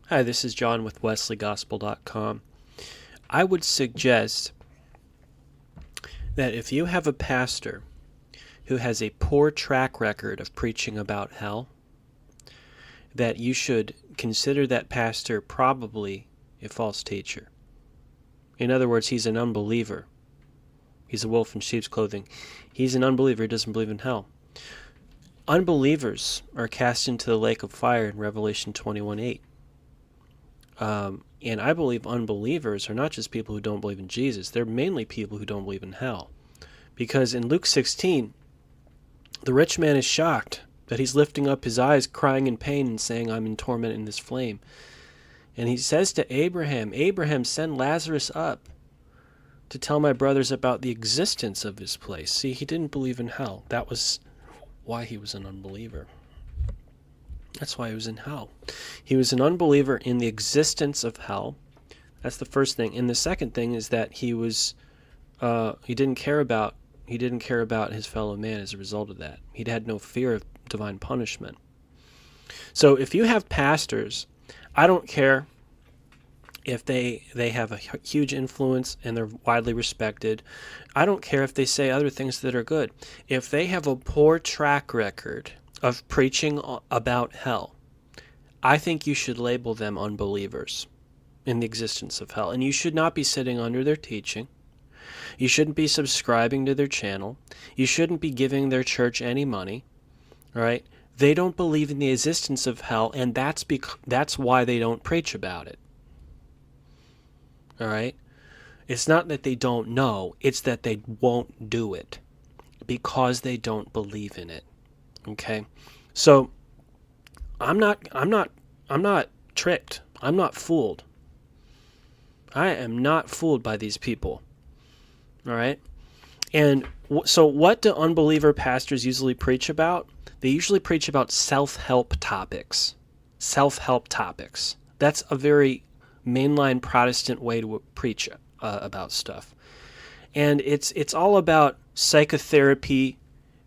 Hi, this is John with WesleyGospel.com. I would suggest that if you have a pastor who has a poor track record of preaching about hell, that you should consider that pastor probably a false teacher. In other words, he's an unbeliever. He's a wolf in sheep's clothing. He's an unbeliever. He doesn't believe in hell. Unbelievers are cast into the lake of fire in Revelation 21:8. And I believe unbelievers are not just people who don't believe in Jesus. They're mainly people who don't believe in hell. Because in Luke 16, the rich man is shocked that he's lifting up his eyes, crying in pain and saying, I'm in torment in this flame. And he says to Abraham, Abraham, send Lazarus up to tell my brothers about the existence of this place. See, he didn't believe in hell. That was why he was an unbeliever. That's why he was in hell. He was an unbeliever in the existence of hell. That's the first thing. And the second thing is that he didn't care about his fellow man as a result of that. He had no fear of divine punishment. So if you have pastors, I don't care if they have a huge influence and they're widely respected. I don't care if they say other things that are good. If they have a poor track record of preaching about hell, I think you should label them unbelievers in the existence of hell. And you should not be sitting under their teaching. You shouldn't be subscribing to their channel. You shouldn't be giving their church any money. All right? They don't believe in the existence of hell, and that's why they don't preach about it. All right? It's not that they don't know, it's that they won't do it because they don't believe in it. Okay? So I'm not tricked. I'm not fooled. I am not fooled by these people. All right? And so what do unbeliever pastors usually preach about? They usually preach about self-help topics. Self-help topics. That's a very mainline Protestant way to preach about stuff. And it's all about psychotherapy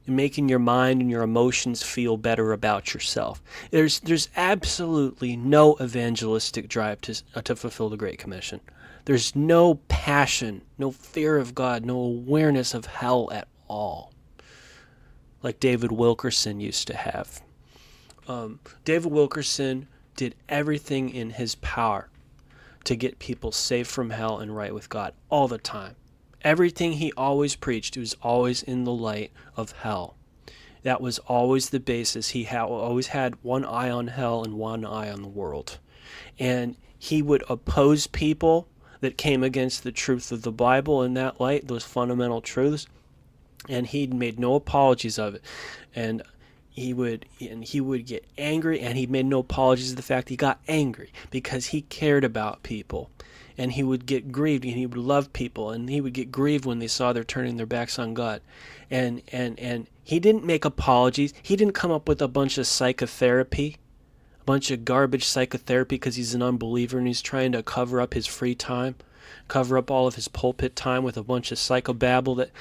and making your mind and your emotions feel better about yourself. There's absolutely no evangelistic drive to fulfill the Great Commission. There's no passion, no fear of God, no awareness of hell at all, like David Wilkerson used to have. David Wilkerson did everything in his power to get people safe from hell and right with God all the time. Everything he always preached was always in the light of hell. That was always the basis. He always had one eye on hell and one eye on the world. And he would oppose people that came against the truth of the Bible in that light, those fundamental truths, and he made no apologies of it. And he would get angry, and he made no apologies of the fact he got angry because he cared about people. And he would get grieved, and he would love people, and he would get grieved when they saw they're turning their backs on God. And he didn't make apologies. He didn't come up with a bunch of psychotherapy, a bunch of garbage psychotherapy because he's an unbeliever and he's trying to cover up his free time, cover up all of his pulpit time with a bunch of psychobabble that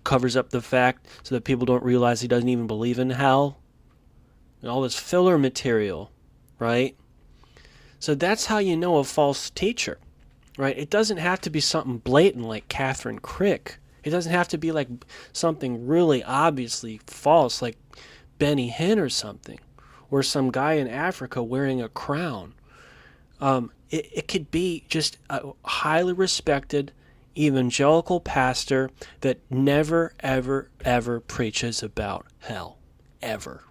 covers up the fact so that people don't realize he doesn't even believe in hell. And all this filler material, right? So that's how you know a false teacher. Right? It doesn't have to be something blatant like Catherine Crick. It doesn't have to be like something really obviously false like Benny Hinn or something, or some guy in Africa wearing a crown. It could be just a highly respected evangelical pastor that never, ever, ever preaches about hell. Ever.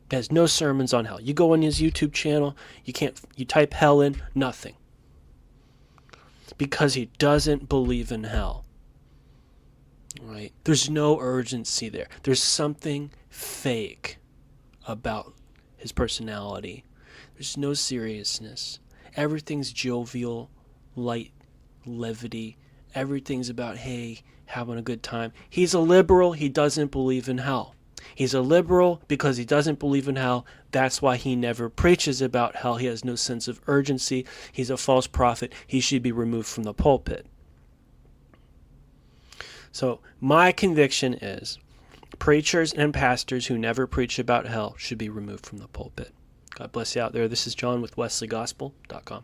Has no sermons on hell. You go on his YouTube channel, you type hell in, nothing. Because he doesn't believe in hell. Right? There's no urgency there. There's something fake about his personality. There's no seriousness. Everything's jovial, light, levity. Everything's about, hey, having a good time. He's a liberal. He doesn't believe in hell. He's a liberal because he doesn't believe in hell. That's why he never preaches about hell. He has no sense of urgency. He's a false prophet. He should be removed from the pulpit. So my conviction is preachers and pastors who never preach about hell should be removed from the pulpit God bless you out there. This is John with WesleyGospel.com.